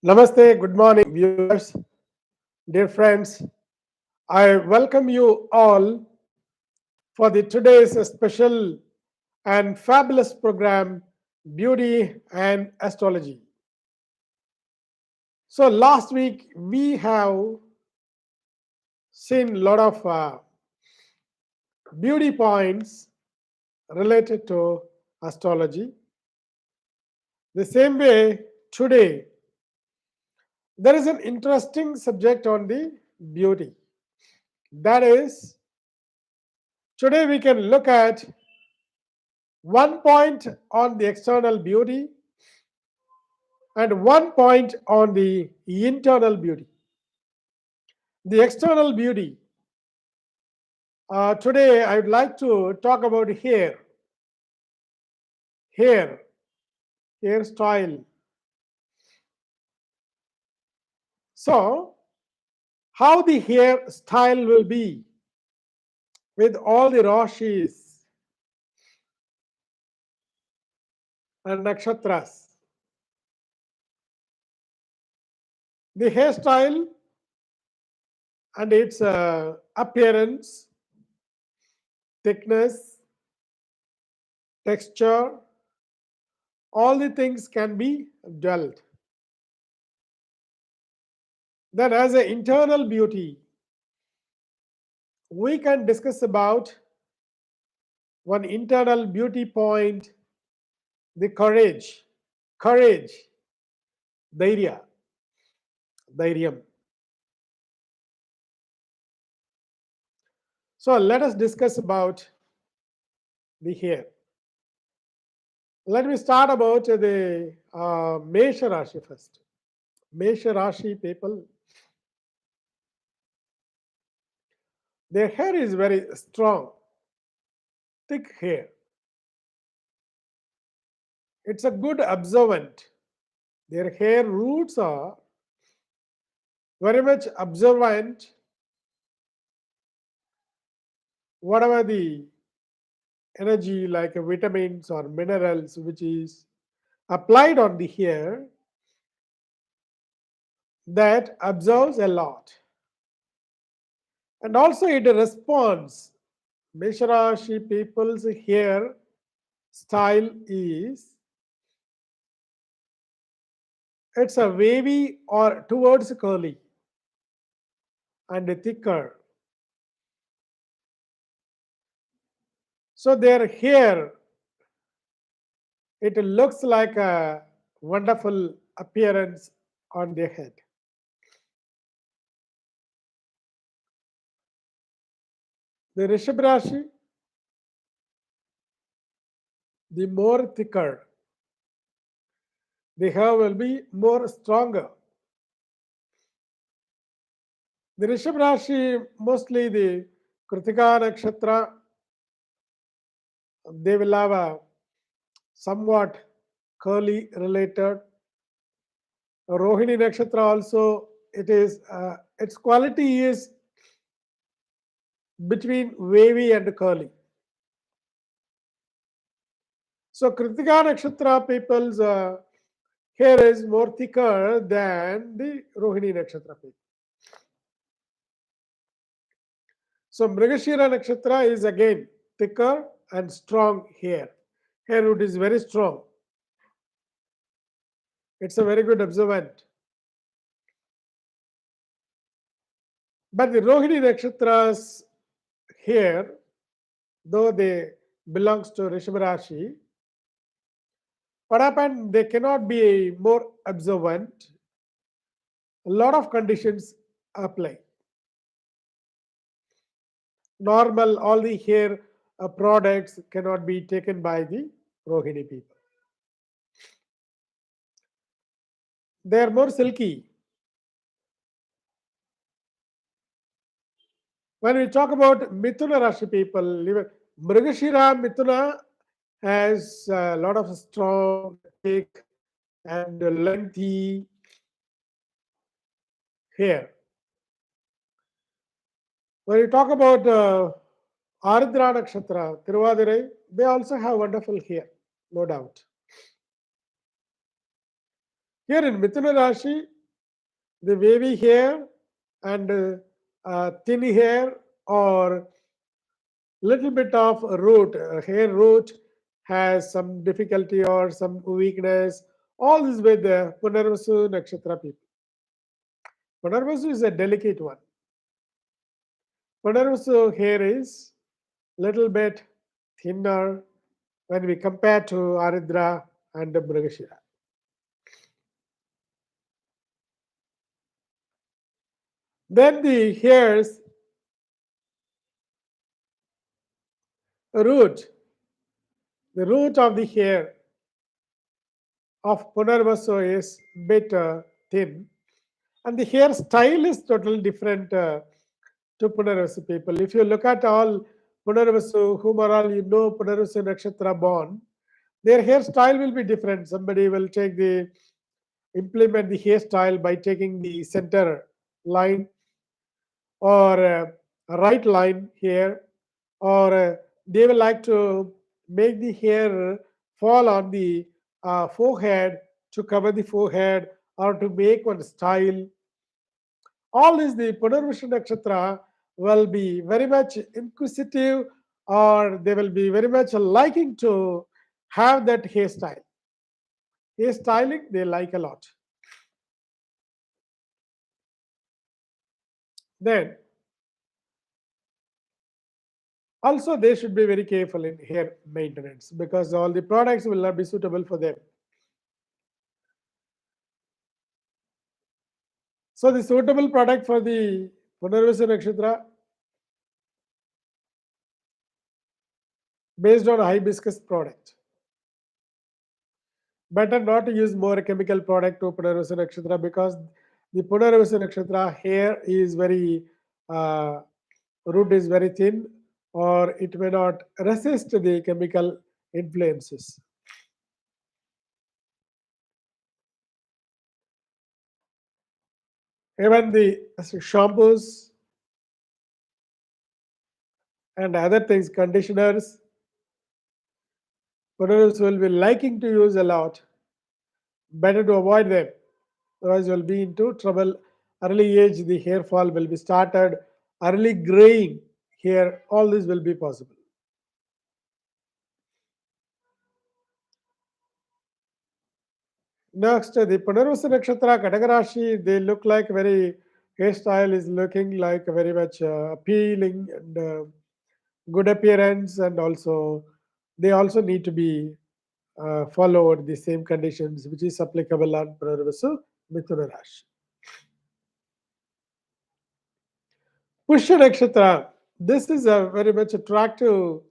Namaste, good morning, viewers, dear friends. I welcome you all for the today's special and fabulous program, Beauty and Astrology. So last week we have seen a lot of beauty points related to astrology. The same way today there is an interesting subject on the beauty. That is, today we can look at one point on the external beauty and one point on the internal beauty. The external beauty. Today I would like to talk about hair, hairstyle. So, how the hairstyle will be with all the Rashis and Nakshatras. The hairstyle and its appearance, thickness, texture, all the things can be dwelt. Then as an internal beauty, we can discuss about one internal beauty point, the courage, dhairya, dhairyam. So let us discuss about the hair. Let me start about the Mesha Rashi first. Mesha Rashi people, their hair is very strong, thick hair. It's a good observant. Their hair roots are very much observant. Whatever the energy like vitamins or minerals which is applied on the hair, that absorbs a lot. And also it responds. Mesharashi people's hair style is, it's a wavy or towards curly and thicker. So their hair, it looks like a wonderful appearance on their head. The Rishabh Rashi, the more thicker, the hair will be more stronger. The Rishabh Rashi, mostly the Kritika Nakshatra, they will have a somewhat curly related. Rohini Nakshatra also, it is its quality is between wavy and curly. So Kritika Nakshatra people's hair is more thicker than the Rohini Nakshatra people. So Mrigashira Nakshatra is again thicker and strong hair. Hair root is very strong. It's a very good observant. But the Rohini Nakshatra's hair, though they belongs to Rishabh Rashi, what happened? They cannot be more observant. A lot of conditions apply. Normal, all the hair products cannot be taken by the Rohini people. They are more silky. When we talk about Mithuna Rashi people, even Mrigashira Mithuna has a lot of strong, thick, and lengthy hair. When you talk about Ardra Nakshatra, Tiruvadirai, they also have wonderful hair, no doubt. Here in Mithuna Rashi, the wavy hair and thin hair or little bit of root, hair root has some difficulty or some weakness. All this with the Punarvasu Nakshatra people. Punarvasu is a delicate one. Punarvasu hair is little bit thinner when we compare to Aridra and Mrigashira. Then the hairs root, the root of the hair of Punarvasu is bit thin, and the hairstyle is totally different to Punarvasu people. If you look at all Punarvasu, whom are all you know Punarvasu Nakshatra born, their hairstyle will be different. Somebody will implement the hairstyle by taking the center line or a right line here, or they will like to make the hair fall on the forehead to cover the forehead or to make one style. All this, the Punarvasha Nakshatra will be very much inquisitive, or they will be very much liking to have that hairstyle. Hairstyling they like a lot. Then also they should be very careful in hair maintenance because all the products will not be suitable for them. So the suitable product for the Punarvasa Nakshatra based on hibiscus product. Better not to use more chemical product to Punarvasa Nakshatra because the Punarvasa Nakshatra hair is very root is very thin, or it may not resist the chemical influences. Even the shampoos and other things, conditioners, Punarvasa will be liking to use a lot. Better to avoid them, otherwise you'll be into trouble. Early age, the hair fall will be started. Early graying hair, all this will be possible. Next, the Punarvasa Nakshatra Kadagarashi, they look like very, hairstyle is looking like very much appealing and good appearance, and also they also need to be followed the same conditions which is applicable on Punarvasa Mithuna Rashi. Pushya Nakshatra, this is a very much attractive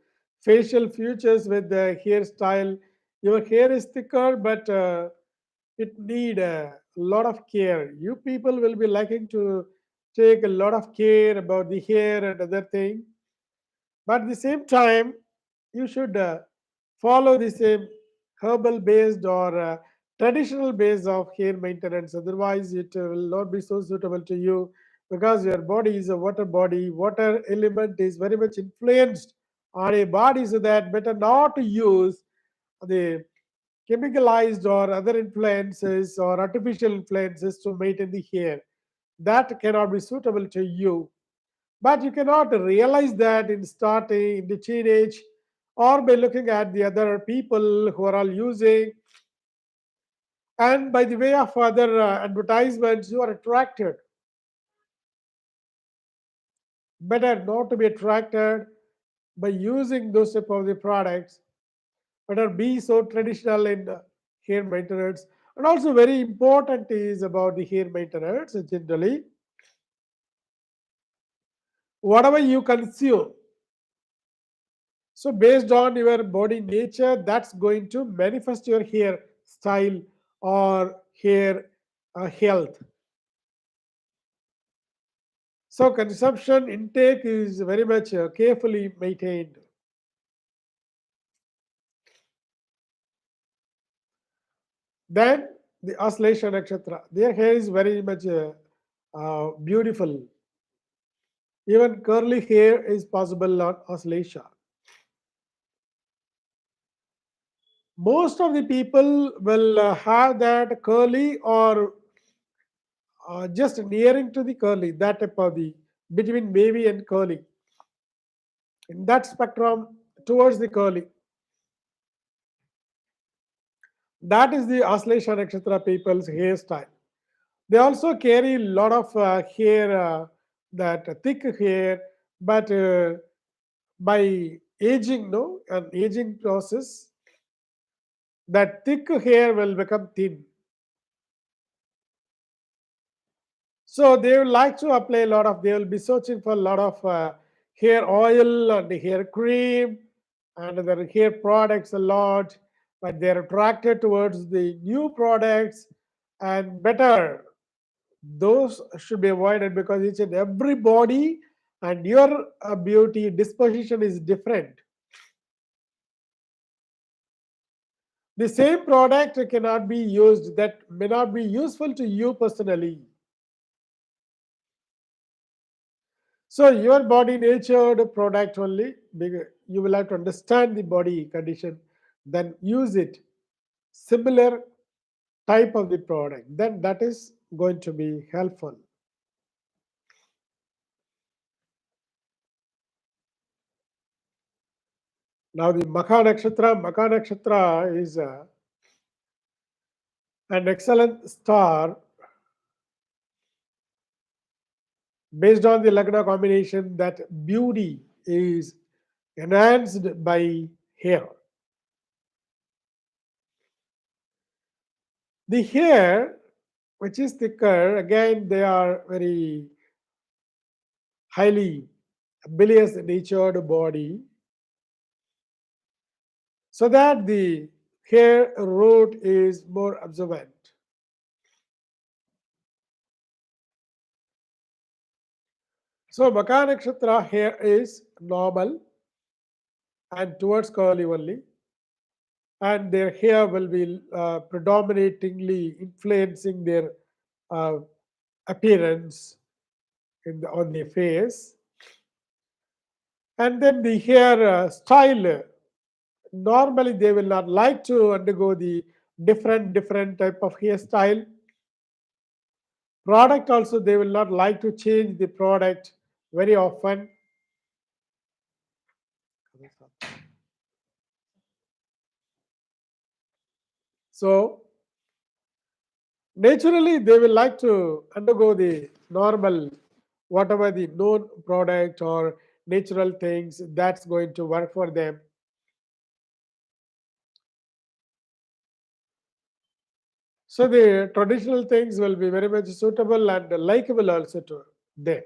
facial features with the hairstyle. Your hair is thicker, but it need a lot of care. You people will be liking to take a lot of care about the hair and other thing, but at the same time, you should follow the same herbal based or traditional base of hair maintenance. Otherwise, it will not be so suitable to you because your body is a water body. Water element is very much influenced on a body, so that better not to use the chemicalized or other influences or artificial influences to maintain the hair. That cannot be suitable to you. But you cannot realize that in starting in the teenage or by looking at the other people who are all using, and by the way of other advertisements you are attracted. Better not to be attracted by using those type of the products. Better be so traditional in hair maintenance. And also very important is about the hair maintenance generally. Whatever you consume, so based on your body nature, that's going to manifest your hair style or hair health. So consumption intake is very much carefully maintained. Then the Aslesha Nakshatra, their hair is very much beautiful. Even curly hair is possible on Aslesha. Most of the people will have that curly or just nearing to the curly, that type of the between wavy and curly. In that spectrum towards the curly, that is the Aslesha Nakshatra people's hairstyle. They also carry a lot of hair, that thick hair, but by aging, no, an aging process, that thick hair will become thin. So they will like to apply a lot of, they will be searching for a lot of hair oil and hair cream and their hair products a lot, but they are attracted towards the new products and better. Those should be avoided because each and every body and your beauty disposition is different. The same product cannot be used, that may not be useful to you personally. So your body natured product only, you will have to understand the body condition, then use it. Similar type of the product, then that is going to be helpful. Now the Makhan Akshatra is an excellent star based on the Lagna combination that beauty is enhanced by hair. The hair, which is thicker, again they are very highly bilious natured body, so that the hair root is more observant. So Makara Nakshatra hair is normal and towards curly only, and their hair will be predominantly influencing their uh, appearance on their face. And then the hair style, normally they will not like to undergo the different type of hairstyle. Product also, they will not like to change the product very often. So naturally they will like to undergo the normal, whatever the known product or natural things that's going to work for them. So the traditional things will be very much suitable and likable also to them.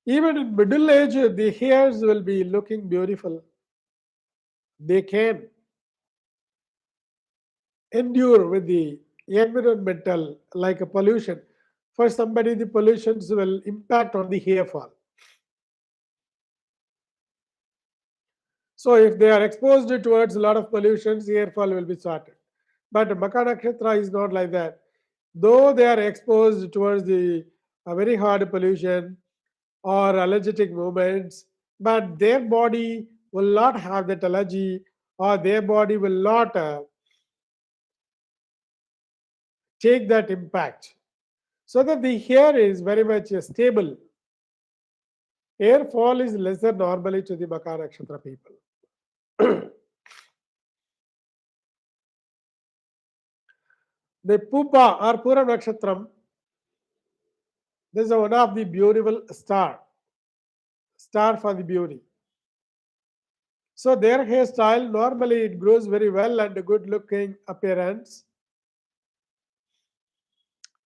Even in middle age, the hairs will be looking beautiful. They can endure with the environmental, like a pollution. For somebody, the pollutions will impact on the hair fall. So if they are exposed towards a lot of pollutions, hair fall will be started. But Makhan Akshatra is not like that. Though they are exposed towards the very hard pollution or allergic movements, but their body will not have that allergy, or their body will not take that impact. So that the hair is very much stable. Hair fall is lesser normally to the Makara Akshatra people. The Pupa or Pura Nakshatram, this is one of the beautiful star for the beauty. So their hairstyle, normally it grows very well and a good looking appearance.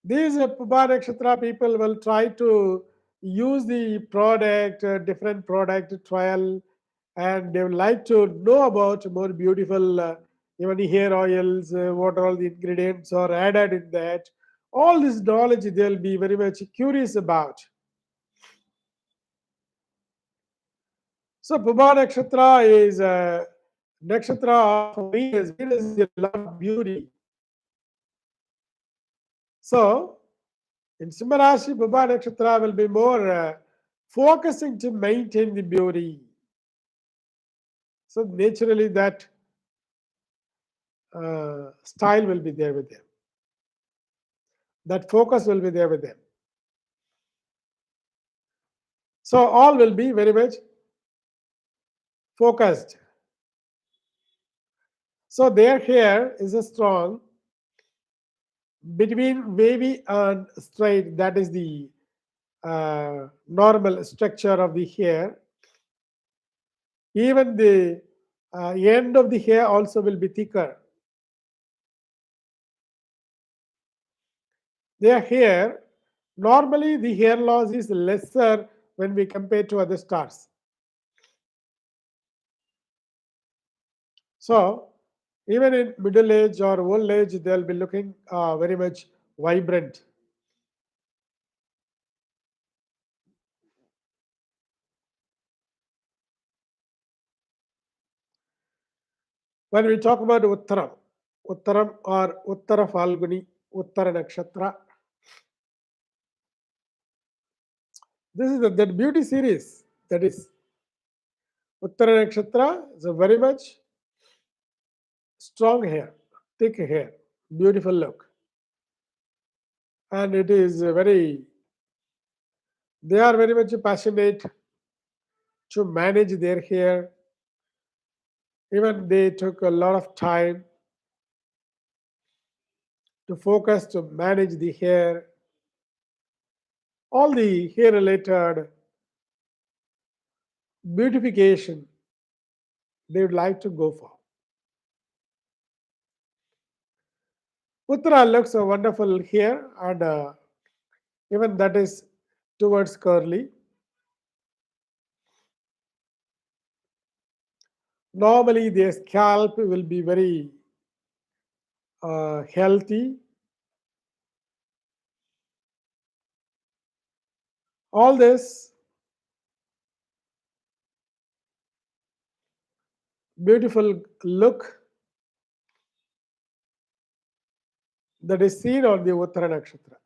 These Puba Nakshatra people will try to use the product, different product trial, and they would like to know about more beautiful, even the hair oils, what all the ingredients are added in that. All this knowledge they'll be very much curious about. So Puba Nakshatra is a nakshatra of Venus. Venus is a lot of beauty. So in Simharashi, Puba Nakshatra will be more focusing to maintain the beauty. So naturally that style will be there with them. That focus will be there with them. So all will be very much focused. So their hair is a strong between wavy and straight. That is the normal structure of the hair. Even the end of the hair also will be thicker. Their hair, normally the hair loss is lesser when we compare to other stars. So even in middle age or old age, they'll be looking very much vibrant. When we talk about Uttaram or Uttara Falguni, Uttara Nakshatra, this is that beauty series. That is Uttara Nakshatra is a very much strong hair, thick hair, beautiful look. And it is they are very much passionate to manage their hair. Even they took a lot of time to focus to manage the hair, all the hair related beautification they would like to go for. Uttara looks a wonderful hair and even that is towards curly. Normally their scalp will be very healthy. All this beautiful look that is seen on the Uttara Nakshatra.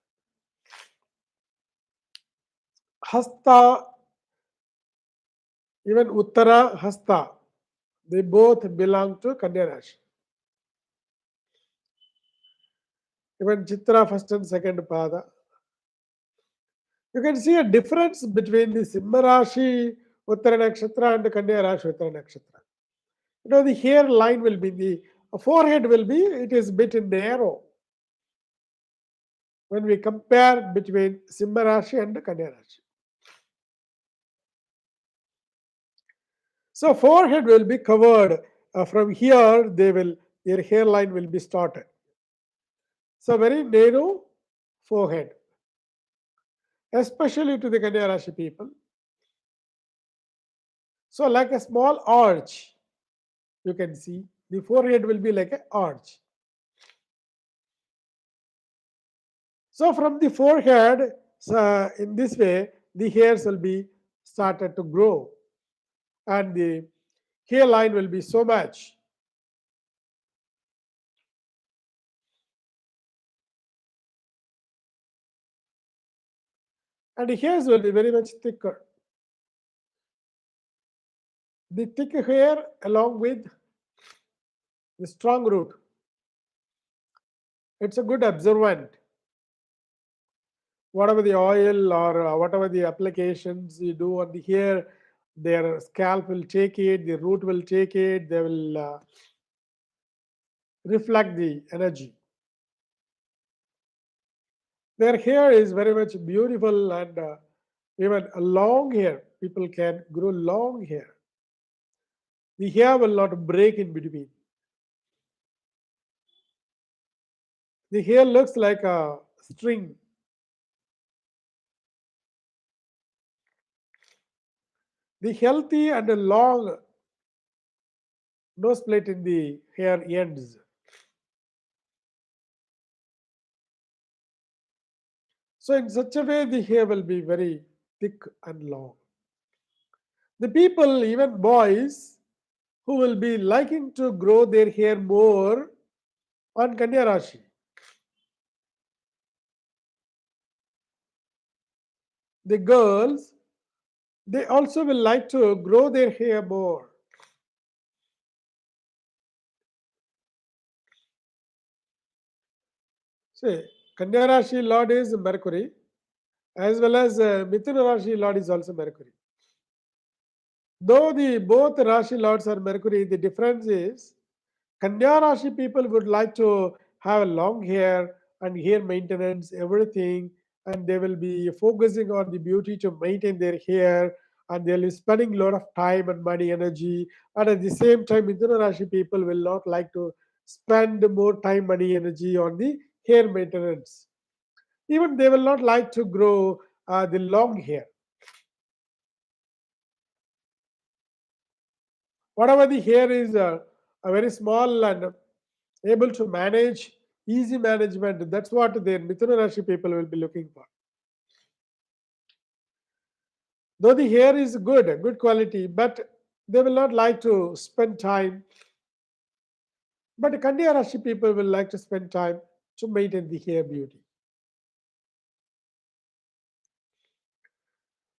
Hasta, even Uttara, Hasta, they both belong to Kanya Rashi. Even Chitra first and second Pada. You can see a difference between the Simha Rashi Uttara Nakshatra and the Kanya Rashi Uttara Nakshatra. The hair line will be the forehead will be, it is bit narrow when we compare between Simha Rashi and Kanya Rashi. So forehead will be covered. From here, their hairline will be started. So very narrow forehead, especially to the Kanya Rashi people. So like a small arch, you can see the forehead will be like an arch. So from the forehead, in this way, the hairs will be started to grow, and the hairline will be so much. And the hairs will be very much thicker. The thick hair along with the strong root. It's a good observant. Whatever the oil or whatever the applications you do on the hair, their scalp will take it, the root will take it, they will reflect the energy. Their hair is very much beautiful and even a long hair. People can grow long hair. The hair will not break in between. The hair looks like a string. The healthy and the long no split in the hair ends. So in such a way, the hair will be very thick and long. The people, even boys, who will be liking to grow their hair more on Kanya Rashi. The girls, they also will like to grow their hair more. See, Kanya Rashi Lord is Mercury, as well as Mithuna Rashi Lord is also Mercury. Though the both Rashi Lords are Mercury, the difference is Kanya Rashi people would like to have long hair and hair maintenance, everything, and they will be focusing on the beauty to maintain their hair, and they'll be spending a lot of time and money, energy. And at the same time, Mithuna Rashi people will not like to spend more time, money, energy on the hair maintenance. Even they will not like to grow the long hair. Whatever the hair is a very small and able to manage, easy management, that's what their Mithuna Rashi people will be looking for. Though the hair is good quality, but they will not like to spend time. But Kanya Rashi people will like to spend time to maintain the hair beauty.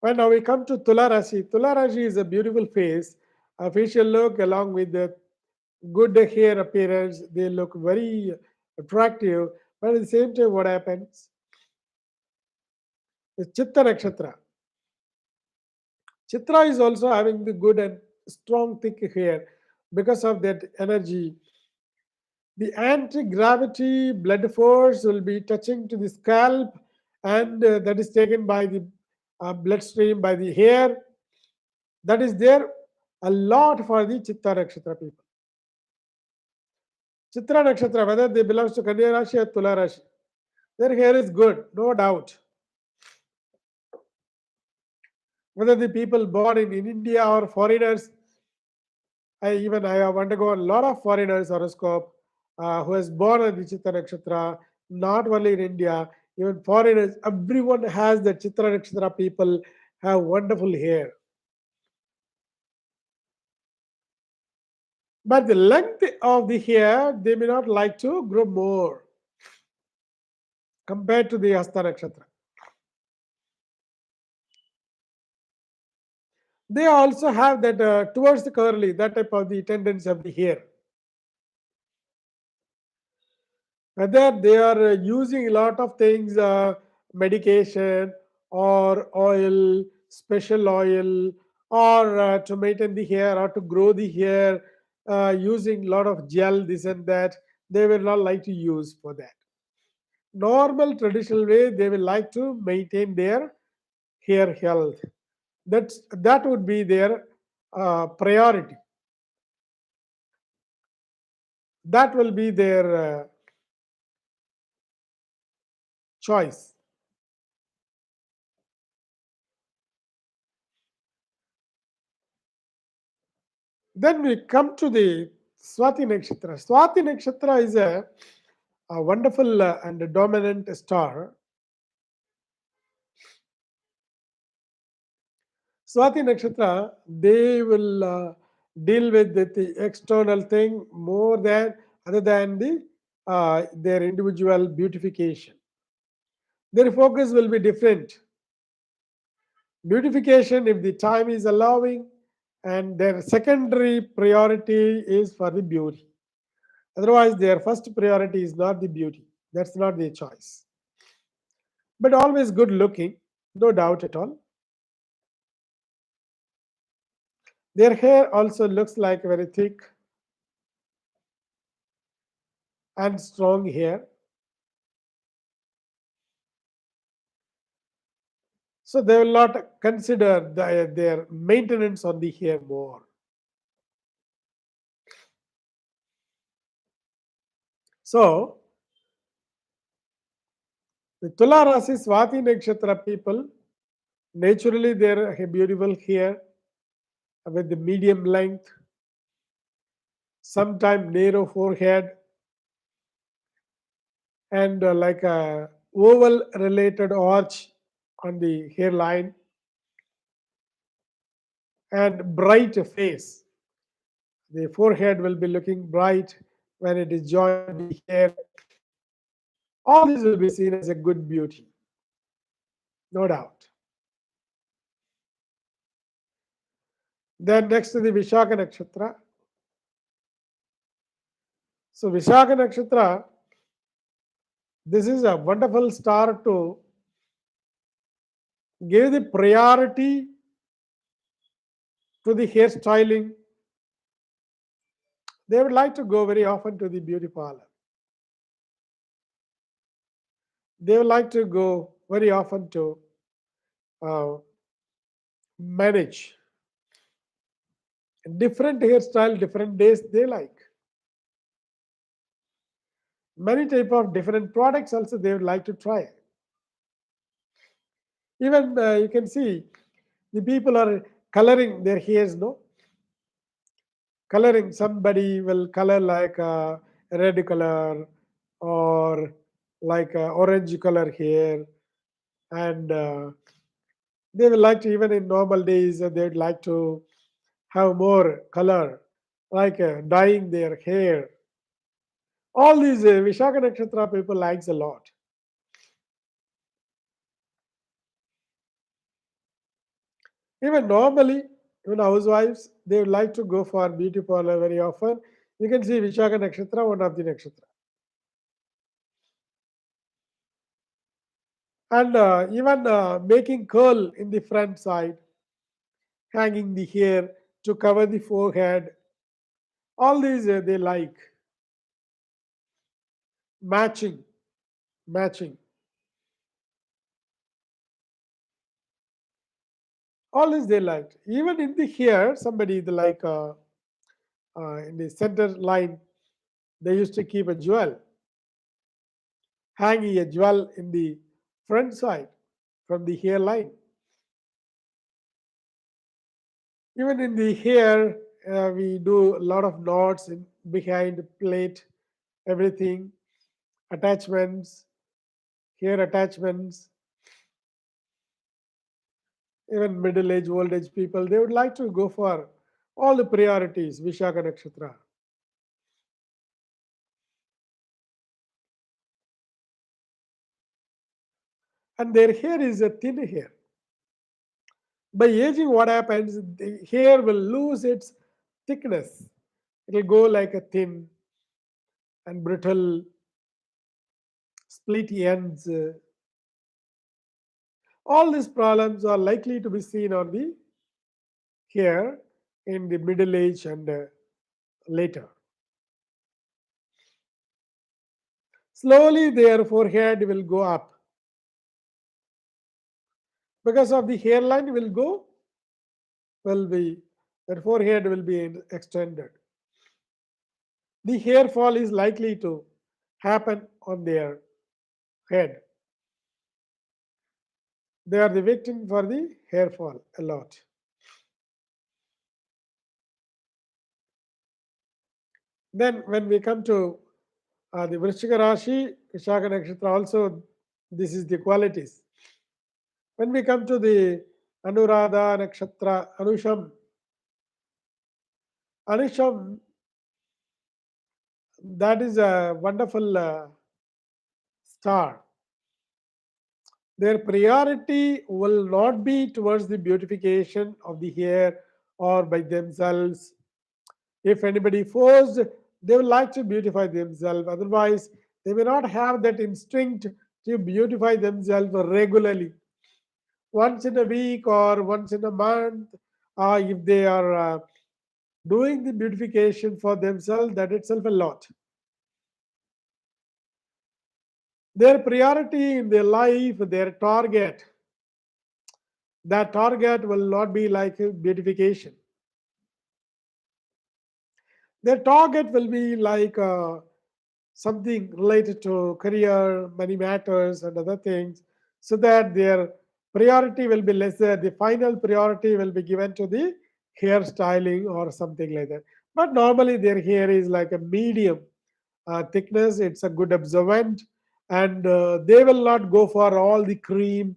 And now we come to Tula Rashi. Tula Rashi is a beautiful face, a facial look along with the good hair appearance. They look very attractive. But at the same time, what happens? The Chitta Nakshatra. Chitra is also having the good and strong thick hair because of that energy. The anti-gravity blood force will be touching to the scalp, and that is taken by the bloodstream by the hair. That is there a lot for the Chitta Nakshatra people. Chitra Nakshatra, whether they belong to Kanya Rashi or Tula Rashi, their hair is good, no doubt. Whether the people born in India or foreigners, I have undergone a lot of foreigners horoscope who has born on the Chitra Nakshatra, not only in India, even foreigners, everyone has the Chitra Nakshatra people have wonderful hair. But the length of the hair, they may not like to grow more compared to the Hasta Nakshatra. They also have that towards the curly, that type of the tendency of the hair. Whether they are using a lot of things, medication or oil, special oil, or to maintain the hair or to grow the hair, using a lot of gel, this and that, they will not like to use for that. Normal traditional way, they will like to maintain their hair health. That would be their priority. That will be their choice. Then we come to the Swati Nakshatra. Swati Nakshatra is a wonderful and dominant star. Swati Nakshatra, they will deal with the external thing more than other than the their individual beautification. Their focus will be different. Beautification, if the time is allowing, and their secondary priority is for the beauty. Otherwise, their first priority is not the beauty. That's not their choice. But always good looking, no doubt at all. Their hair also looks like very thick and strong hair. So they will not consider their maintenance on the hair more. So the Tula Rasi Swati Nakshatra people, naturally their beautiful hair with the medium length, sometimes narrow forehead, and like a oval related arch on the hairline, and bright face. The forehead will be looking bright when it is joined with the hair. All this will be seen as a good beauty, no doubt. Then next to the Vishaka Nakshatra. So Vishaka Nakshatra, This is a wonderful star to give the priority to the hairstyling. They would like to go very often to the beauty parlor. They would like to go very often to uh, manage different hairstyle, different days they like. Many type of different products also they would like to try. Even you can see the people are coloring their hairs, no? Coloring, somebody will color like a red color or like a orange color hair, and they will like to, even in normal days, they would like to have more color, like dyeing their hair. All these Vishaka Nakshatra people likes a lot. Even normally, even housewives, they would like to go for beauty parlor very often. You can see Vishaka Nakshatra, one of the nakshatra. And even making curl in the front side, hanging the hair to cover the forehead. All these they like. Matching, matching. All these they liked. Even in the hair, somebody they like in the center line, they used to keep a jewel, hanging a jewel in the front side from the hairline. Even in the hair, we do a lot of knots in behind plate, everything, attachments, hair attachments. Even middle age, old age people, they would like to go for all the priorities, Vishaka Nakshatra. And their hair is a thin hair. By aging, what happens? The hair will lose its thickness. It will go like a thin and brittle, split ends. All these problems are likely to be seen on the hair in the middle age and later. Slowly, their forehead will go up because of the hairline will be their forehead will be extended. The hair fall is likely to happen on their head. They are the victim for the hair fall a lot. Then when we come to the Vrishika Rashi, Vishaka Nakshatra also, this is the qualities. When we come to the Anuradha Nakshatra, Anusham, that is a wonderful star. Their priority will not be towards the beautification of the hair or by themselves. If anybody forced, they would like to beautify themselves. Otherwise, they may not have that instinct to beautify themselves regularly. Once in a week or once in a month, if they are doing the beautification for themselves, that itself a lot. Their priority in their life, their target, that target will not be like beautification. Their target will be like something related to career, money matters, and other things, so that their priority will be lesser. The final priority will be given to the hairstyling or something like that. But normally, their hair is like a medium thickness, it's a good observant, and they will not go for all the cream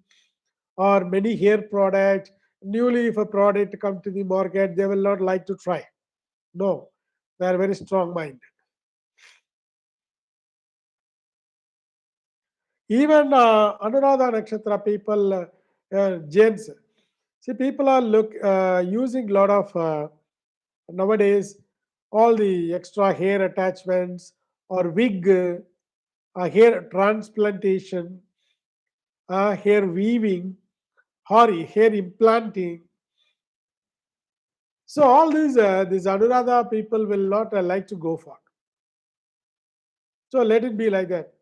or many hair products. Newly, if a product come to the market, they will not like to try. No, they are very strong minded. Even Anuradha Nakshatra people, James, see, people are using a lot of nowadays all the extra hair attachments or wig hair transplantation, hair weaving, or hair implanting. So all these Anuradha people will not like to go for. So let it be like that.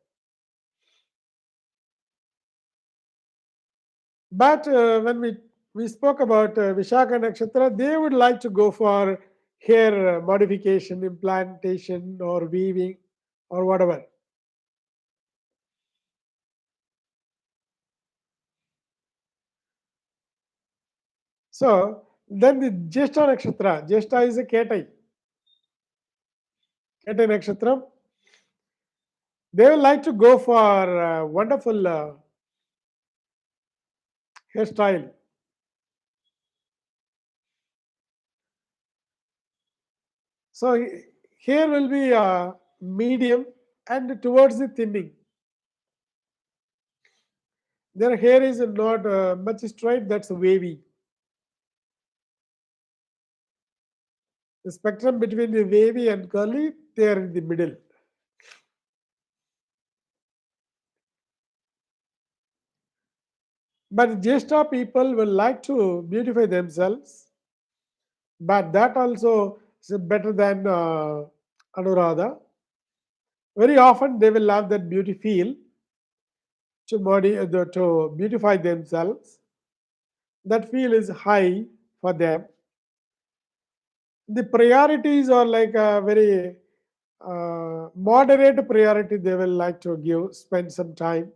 But when we spoke about Vishaka Nakshatra, they would like to go for hair modification, implantation, or weaving, or whatever. So then the Jyeshta Nakshatra, Jyeshta is a Ketai, Ketai Nakshatra. They will like to go for wonderful hairstyle. So here will be medium and towards the thinning. Their hair is not much straight, that's wavy. The spectrum between the wavy and curly, they are in the middle. But Jyeshta people will like to beautify themselves, but that also is better than Anuradha. Very often they will have that beauty feel to beautify themselves. That feel is high for them. The priorities are like a very moderate priority they will like to give, spend some time,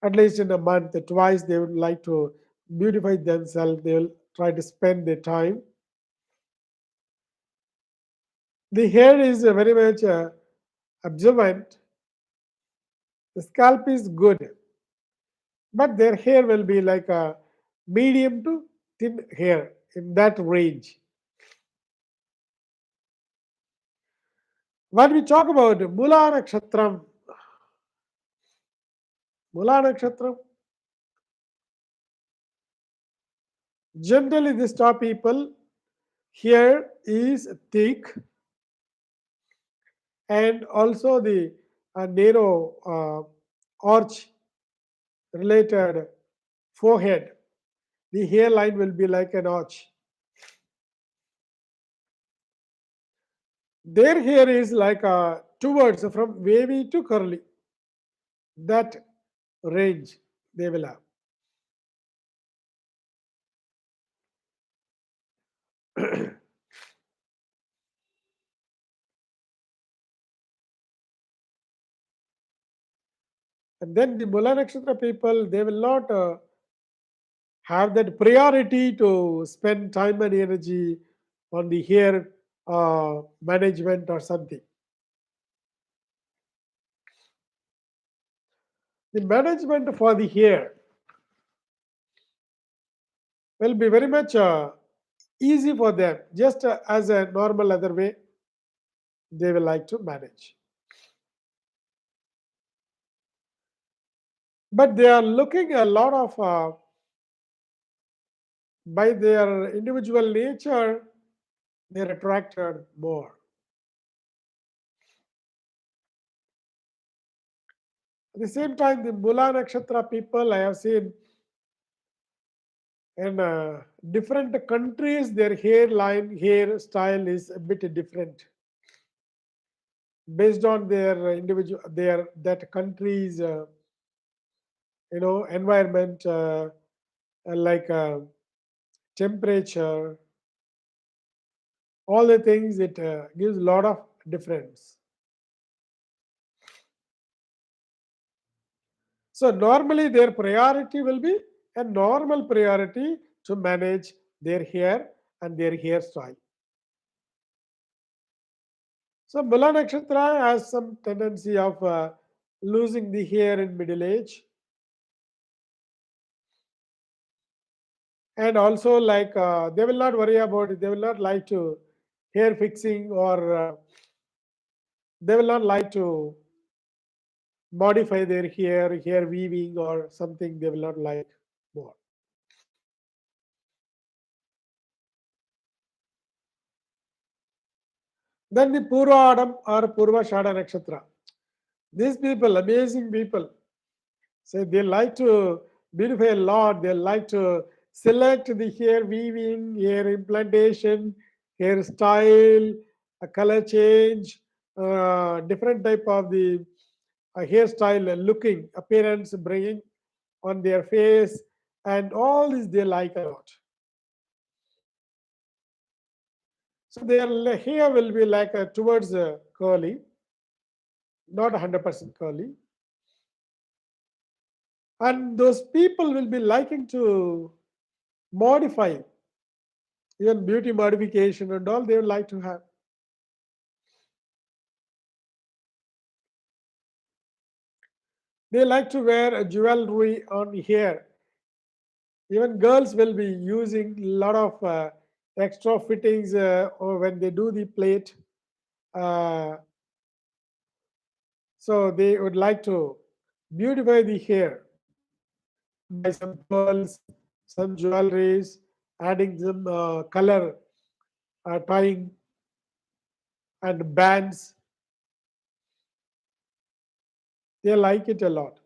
at least in a month, twice they would like to beautify themselves, they will try to spend their time. The hair is very much observant, the scalp is good, but their hair will be like a medium to thin hair in that range. When we talk about Mula Nakshatram, Mula Nakshatram, generally the star people hair is thick and also the narrow arch related forehead. The hairline will be like an arch. Their hair is like towards from wavy to curly. That range they will have. And then the Mula Nakshatra people, they will not have that priority to spend time and energy on the hair management or something. The management for the hair will be very much easy for them, just as a normal other way they will like to manage. But they are looking a lot of, by their individual nature, they are attracted more. At the same time, the Mula Nakshatra people I have seen in different countries, their hairline, hair style is a bit different based on their individual, their that country's environment, like temperature, all the things. It gives a lot of difference. So normally their priority will be a normal priority to manage their hair and their hairstyle. So Mula Nakshatra has some tendency of losing the hair in middle age, and also like they will not worry about it. They will not like to hair fixing, or they will not like to modify their hair weaving or something. They will not like more. Then the Purva Adam or Purva Shada Nakshatra. These people, amazing people, so they like to beautify a lot. They like to select the hair weaving, hair implantation, hairstyle, a color change, different type of the hairstyle, looking, appearance, bringing on their face, and all this they like a lot. So their hair will be like towards curly, not 100% curly, and those people will be liking to modify, even beauty modification and all they would like to have. They like to wear a jewelry on hair. Even girls will be using a lot of extra fittings or when they do the plate. Uh, so they would like to beautify the hair by some pearls, some jewelries, adding some color, tying and bands. They like it a lot.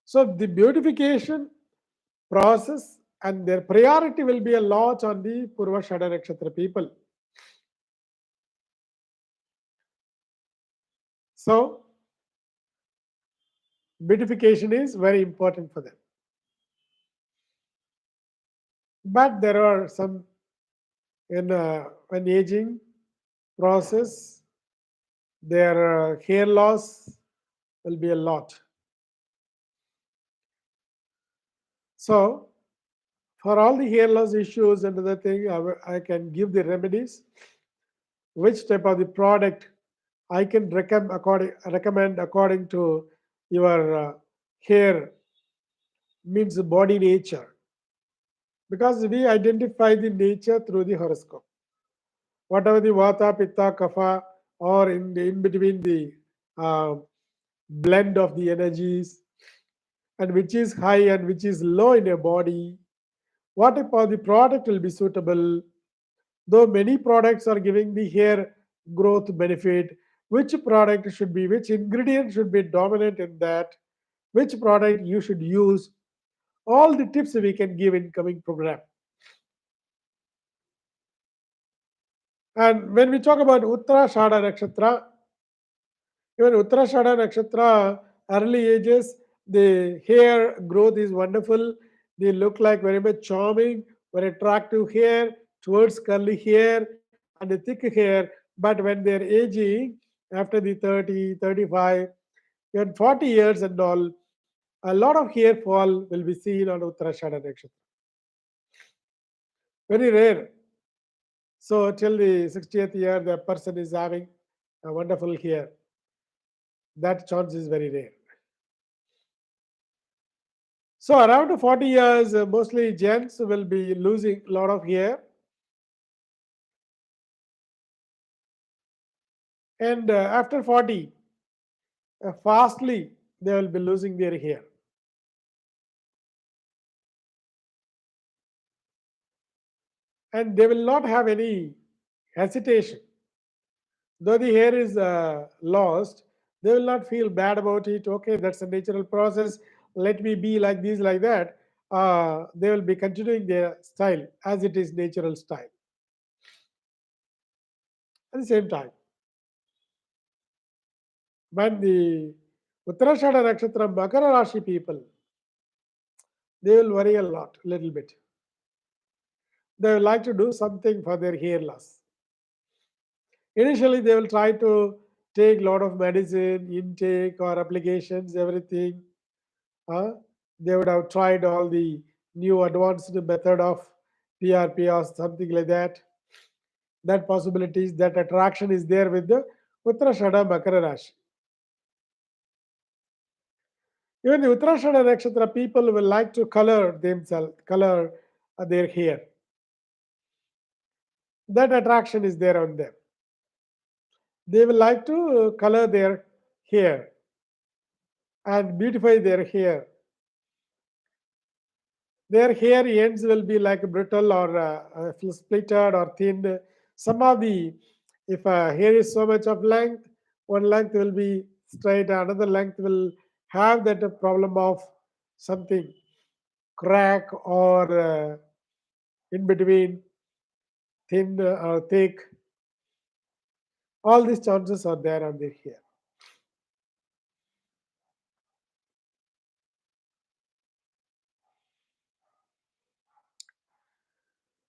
So the beautification process and their priority will be a lot on the Purvashada Nakshatra people. So beautification is very important for them. But there are some in when aging process, their hair loss will be a lot. So for all the hair loss issues and other thing, I can give the remedies. Which type of the product I can recommend according to your hair means body nature, because we identify the nature through the horoscope. Whatever the vata, pitta, kapha, or in between the uh, blend of the energies, and which is high and which is low in your body, what type of the product will be suitable. Though many products are giving the hair growth benefit, which product should be, which ingredient should be dominant in that, which product you should use, all the tips we can give in coming program. And when we talk about Uttarashada Nakshatra, even Uttarashada Nakshatra, early ages, the hair growth is wonderful. They look like very much charming, very attractive hair, towards curly hair and a thick hair. But when they're aging, after the 30, 35, even 40 years and all, a lot of hair fall will be seen on Uttarashada Nakshatra. Very rare. So till the 60th year, the person is having a wonderful hair. That chance is very rare. So around 40 years, mostly gents will be losing a lot of hair, and after 40, fastly they will be losing their hair, and they will not have any hesitation. Though the hair is lost, they will not feel bad about it. Okay, that's a natural process. Let me be like this, like that. They will be continuing their style as it is natural style. At the same time, when the Uttarashada Nakshatra Makara Rashi people, they will worry a lot, little bit. They will like to do something for their hair loss. Initially, they will try to take a lot of medicine, intake or applications, everything. Uh, they would have tried all the new advanced method of PRP or something like that. That possibilities, that attraction is there with the Uttarashada Makara Rashi. Even the Uttarashada Nakshatra people will like to color themselves, color their hair. That attraction is there on them. They will like to color their hair and beautify their hair. Their hair ends will be like brittle or splitted or thin. Some of the, if hair is so much of length, one length will be straight, another length will have that problem of something crack or in between thin or thick. All these chances are there on the hair.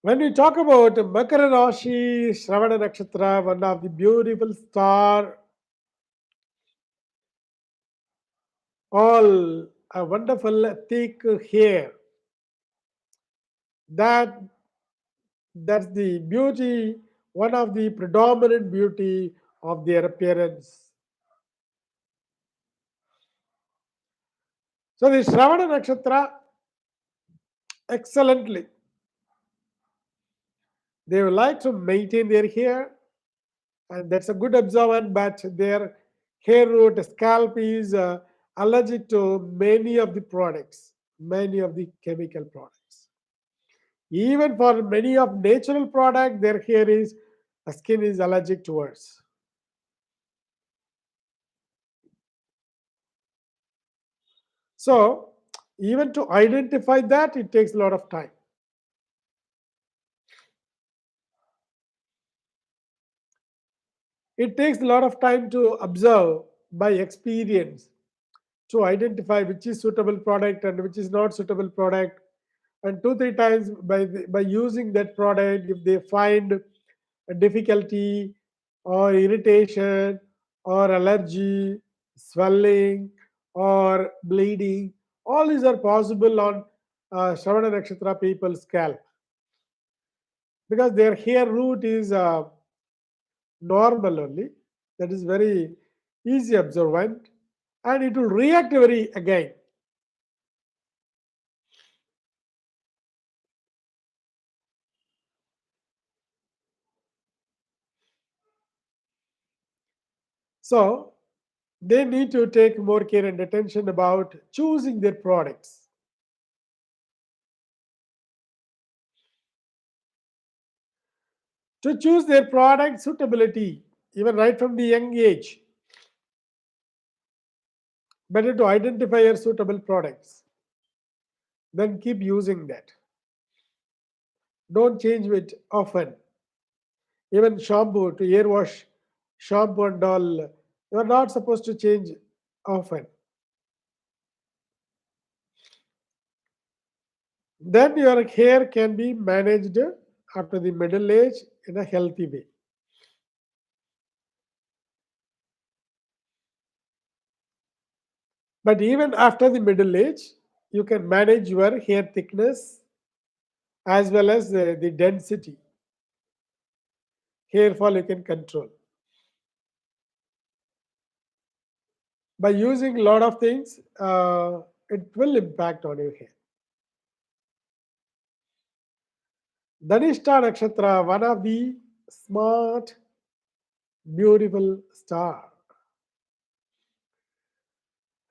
When we talk about Makara Rashi, Shravana Nakshatra, one of the beautiful star, all a wonderful thick hair. That that's the beauty, one of the predominant beauty of their appearance. So the Shravana Nakshatra, excellently, they would like to maintain their hair, and that's a good observant, but their hair root scalp is allergic to many of the products, many of the chemical products. Even for many of natural product, their hair is skin is allergic towards. So even to identify that, it takes a lot of time. It takes a lot of time to observe by experience to identify which is suitable product and which is not suitable product. And two, three times by using that product, if they find a difficulty or irritation or allergy, swelling or bleeding, all these are possible on Shravana Nakshatra people's scalp because their hair root is normal only. That is very easy observant and it will react very again. So they need to take more care and attention about choosing their products. To choose their product suitability, even right from the young age, better to identify your suitable products. Then keep using that. Don't change it often. Even shampoo to hair wash, shampoo and all, you are not supposed to change often. Then your hair can be managed after the middle age in a healthy way. But even after the middle age, you can manage your hair thickness as well as the density. Hair fall you can control. By using a lot of things, it will impact on your hair. Dhanishta Nakshatra, one of the smart, beautiful star.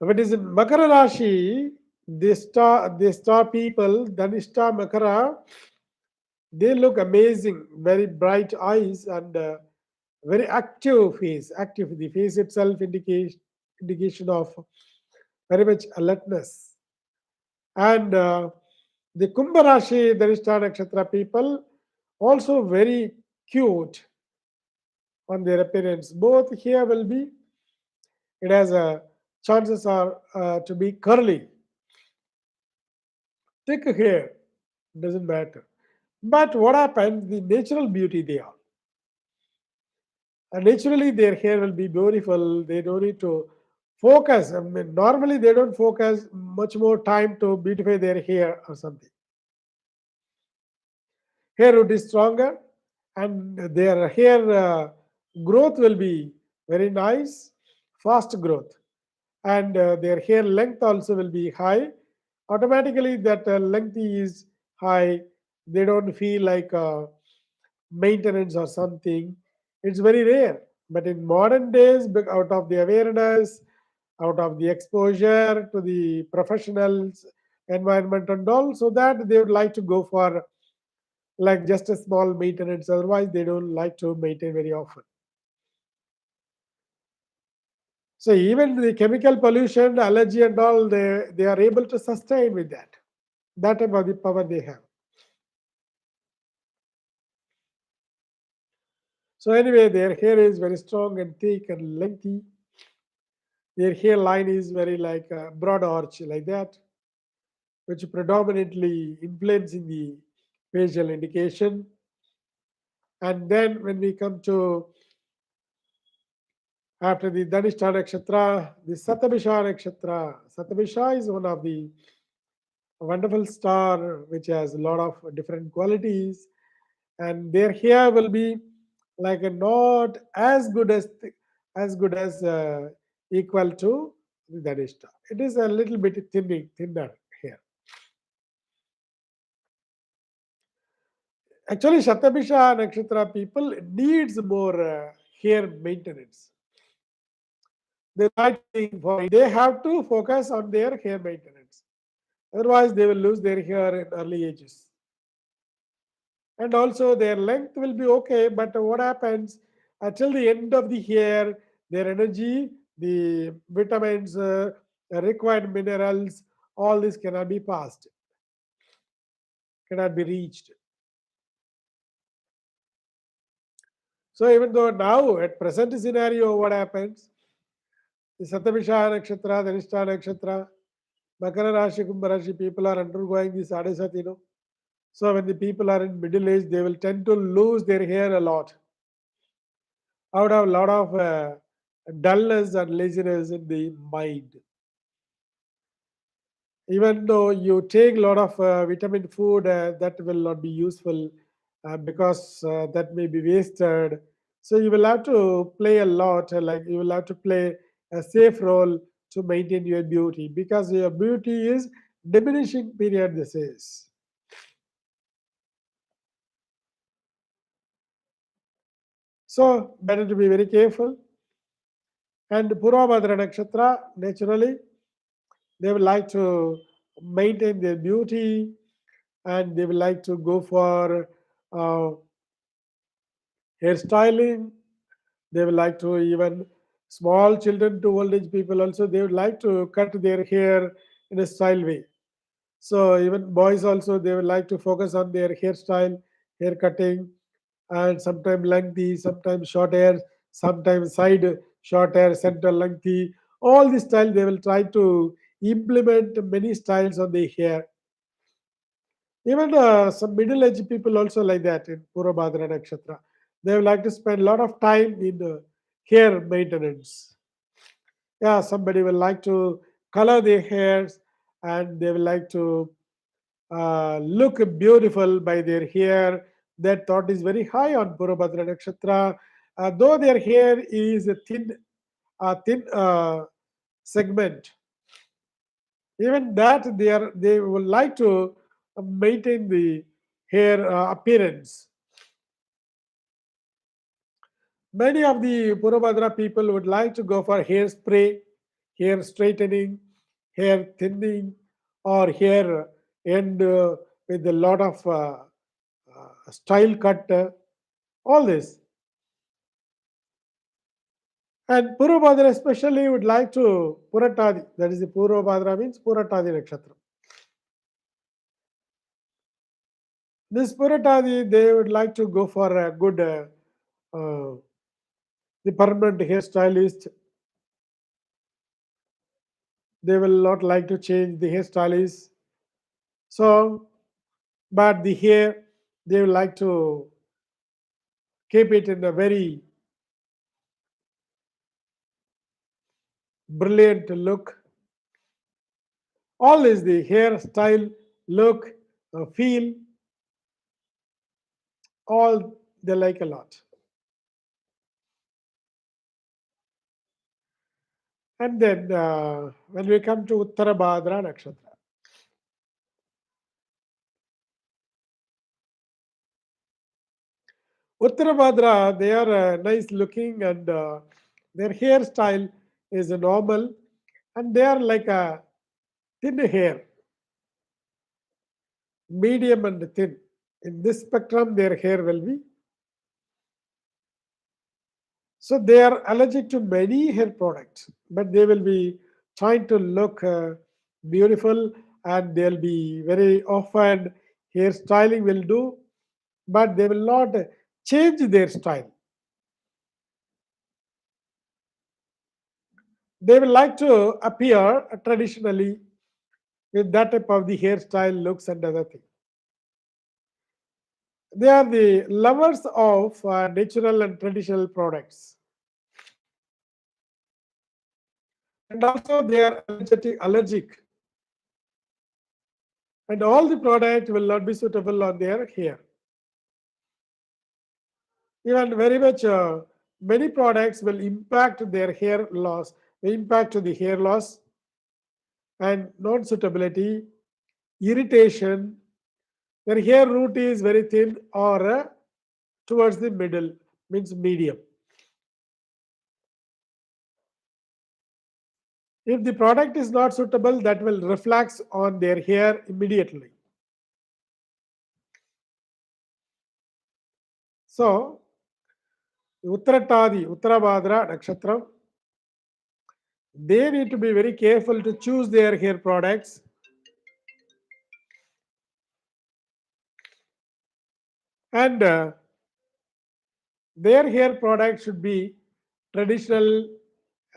If it is in Makara Rashi, the star people, Dhanishta Makara, they look amazing, very bright eyes and very active face. Active, the face itself indication of very much alertness. And the Kumbha Rashi, Dhanishta Nakshatra people, also very cute on their appearance. Both here will be, it has chances are to be curly. Thick hair, doesn't matter. But what happens, the natural beauty they are. And naturally, their hair will be beautiful. They don't need to focus. I mean, normally they don't focus much more time to beautify their hair or something. Hair root is stronger, and their hair growth will be very nice, fast growth, and their hair length also will be high. Automatically, that length is high. They don't feel like maintenance or something. It's very rare. But in modern days, out of the awareness, out of the exposure to the professionals, environment, and all, so that they would like to go for like just a small maintenance. Otherwise, they don't like to maintain very often. So even the chemical pollution, allergy, and all, they are able to sustain with that. That type of the power they have. So anyway, their hair is very strong and thick and lengthy. Their hairline is very like a broad arch like that, which predominantly influencing the facial indication. And then when we come to after the Dhanishta Nakshatra, the Satabhisha Nakshatra. Satabhisha is one of the wonderful star which has a lot of different qualities, and their hair will be like a not as good as equal to the Dhanishta. It is a little bit thinner hair. Actually, Shatabhisha Nakshatra people needs more hair maintenance. They like to they have to focus on their hair maintenance. Otherwise, they will lose their hair in early ages. And also, their length will be okay, but what happens until the end of the hair, their energy, the vitamins, required minerals, all this cannot be passed, cannot be reached. So, even though now, at present scenario, what happens? The Satabhisha Nakshatra, the Nishta Nakshatra, Makara Rashi, Kumbha Rashi, people are undergoing this Adesat, So when the people are in middle age, they will tend to lose their hair a lot. Out of a lot of dullness and laziness in the mind. Even though you take a lot of vitamin food, that will not be useful because that may be wasted. So you will have to play a lot, like you will have to play a safe role to maintain your beauty because your beauty is diminishing period. This is. So better to be very careful. And Purvabhadra Nakshatra, naturally, they would like to maintain their beauty and they would like to go for uh, hairstyling. They would like to even small children to old age people also, they would like to cut their hair in a style way. So even boys also, they would like to focus on their hairstyle, hair cutting, and sometimes lengthy, sometimes short hair, sometimes side short hair, center lengthy. All this style they will try to implement many styles on the hair. Even some middle-aged people also like that in Purvabhadra Nakshatra. They would like to spend a lot of time in hair maintenance. Yeah, somebody will like to color their hairs and they will like to look beautiful by their hair. That thought is very high on Purvabhadra Nakshatra. Though their hair is a thin segment, even that they would like to maintain the hair appearance. Many of the Purvabhadra people would like to go for hairspray, hair straightening, hair thinning, or hair and with a lot of style cut, all this. And Purvabhadra especially would like to Puratadi, that is the Purvabhadra means Puratadi Nakshatra. This Puratadi, they would like to go for a good, the permanent hairstylist. They will not like to change the hairstylist. So, but the hair, they would like to keep it in a very brilliant look. All is the hairstyle, look, feel, all they like a lot. And then when we come to Uttarabhadra Nakshatra, Uttarabhadra, they are nice looking and their hairstyle is normal and they are like a thin hair, medium and thin. In this spectrum, their hair will be. So they are allergic to many hair products, but they will be trying to look beautiful, and they'll be very often hairstyling will do, but they will not change their style. They will like to appear traditionally with that type of the hairstyle, looks, and other thing. They are the lovers of natural and traditional products, and also they are allergic, and all the product will not be suitable on their hair. Even very much many products will impact their hair loss, impact to the hair loss and non-suitability, irritation. Their hair root is very thin or towards the middle, means medium. If the product is not suitable, that will reflect on their hair immediately. So, Uttaratadi, Uttarabhadra Nakshatra, they need to be very careful to choose their hair products. And their hair product should be traditional,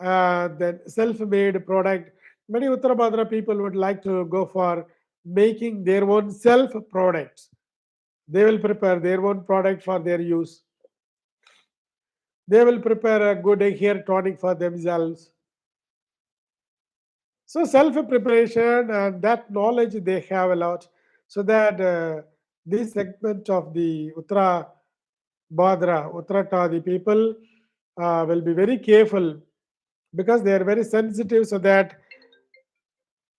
then self-made product. Many Uttarabhadra people would like to go for making their own self products. They will prepare their own product for their use. They will prepare a good hair tonic for themselves. So self preparation and that knowledge they have a lot, so that this segment of the Uttarata, the people will be very careful, because they are very sensitive, so that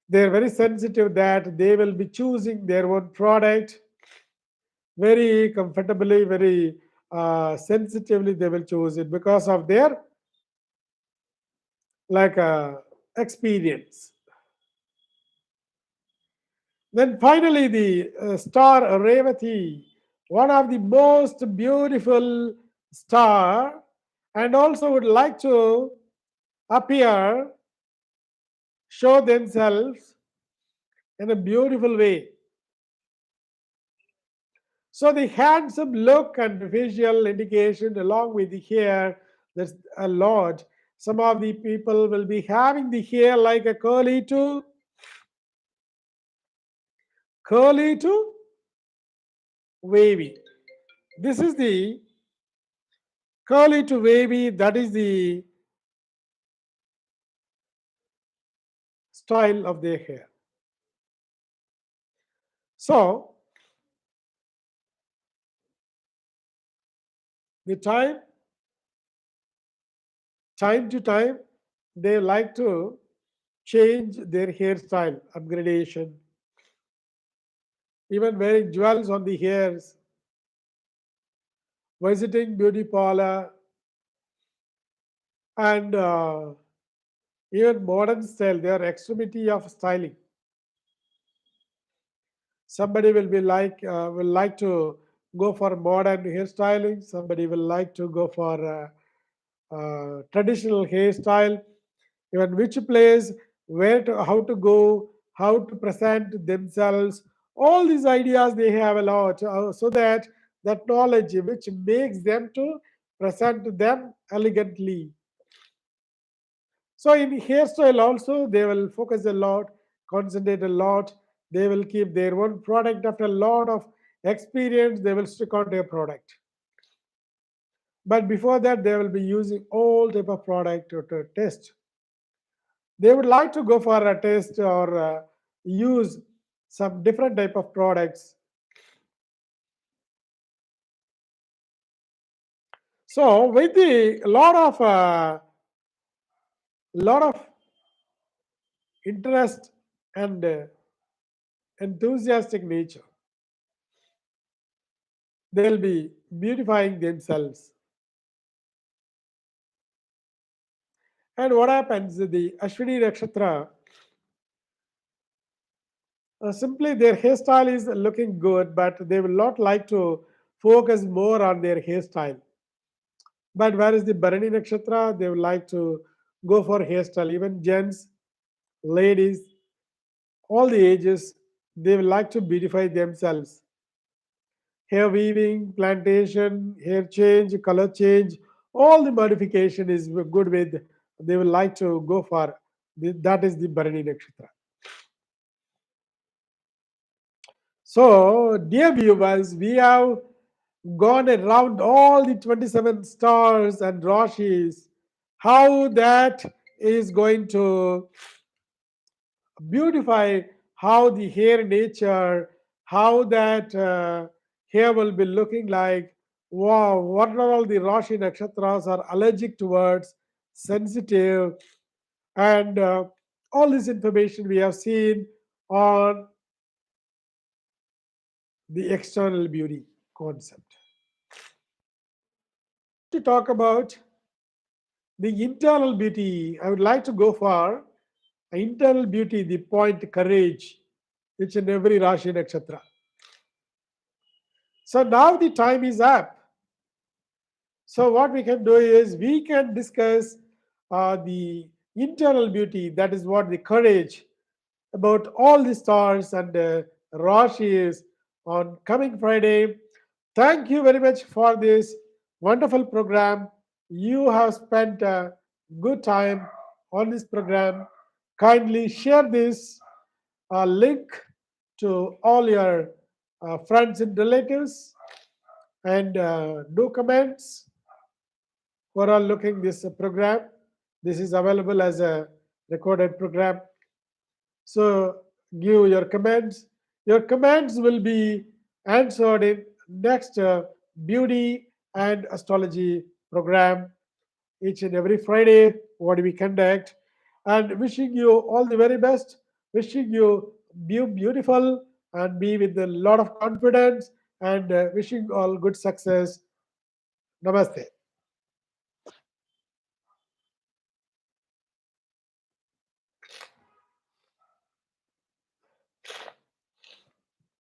they are very sensitive that they will be choosing their own product very comfortably, very sensitively. They will choose it because of their like experience. Then finally, the star Revati, one of the most beautiful star, and also would like to appear, show themselves in a beautiful way. So the handsome look and visual indication, along with the hair, that's a lot. Some of the people will be having the hair like a curly to wavy. This is the curly to wavy. That is the style of their hair. So the time to time, they like to change their hairstyle, upgradation, even wearing jewels on the hairs, visiting beauty parlor, and even modern style. They are extremity of styling. Somebody will like to go for modern hairstyling. Somebody will like to go for traditional hairstyle. Even which place, where to, how to go, how to present themselves. All these ideas they have a lot, so that that knowledge which makes them to present them elegantly. So in hairstyle also they will focus a lot, concentrate a lot. They will keep their own product. After a lot of experience, they will stick on their product. But before that, they will be using all type of product to test. They would like to go for a test or use some different type of products. So with the lot of interest and enthusiastic nature, they'll be beautifying themselves. And what happens? The Aswini Nakshatra, Simply, their hairstyle is looking good, but they will not like to focus more on their hairstyle. But whereas the Bharani Nakshatra, they would like to go for hairstyle. Even gents, ladies, all the ages, they will like to beautify themselves. Hair weaving, plantation, hair change, color change, all the modification is good with, they will like to go for. That is the Bharani Nakshatra. So, dear viewers, we have gone around all the 27 stars and Rashis, how that is going to beautify how the hair nature, how that hair will be looking like. Wow, what are all the Rashi nakshatras are allergic towards, sensitive, and all this information we have seen on the external beauty concept. To talk about the internal beauty, I would like to go for internal beauty, the point courage, each and every Rashi nakshatra. So now the time is up. So what we can do is we can discuss the internal beauty, that is what the courage about all the stars and Rashis on coming Friday. Thank you very much for this wonderful program. You have spent a good time on this program. Kindly share this link to all your friends and relatives and do comments who are looking this program. This is available as a recorded program. So give your comments. Your comments will be answered in next beauty and astrology program each and every Friday. What we conduct, and wishing you all the very best. Wishing you be beautiful and be with a lot of confidence, and wishing all good success. Namaste.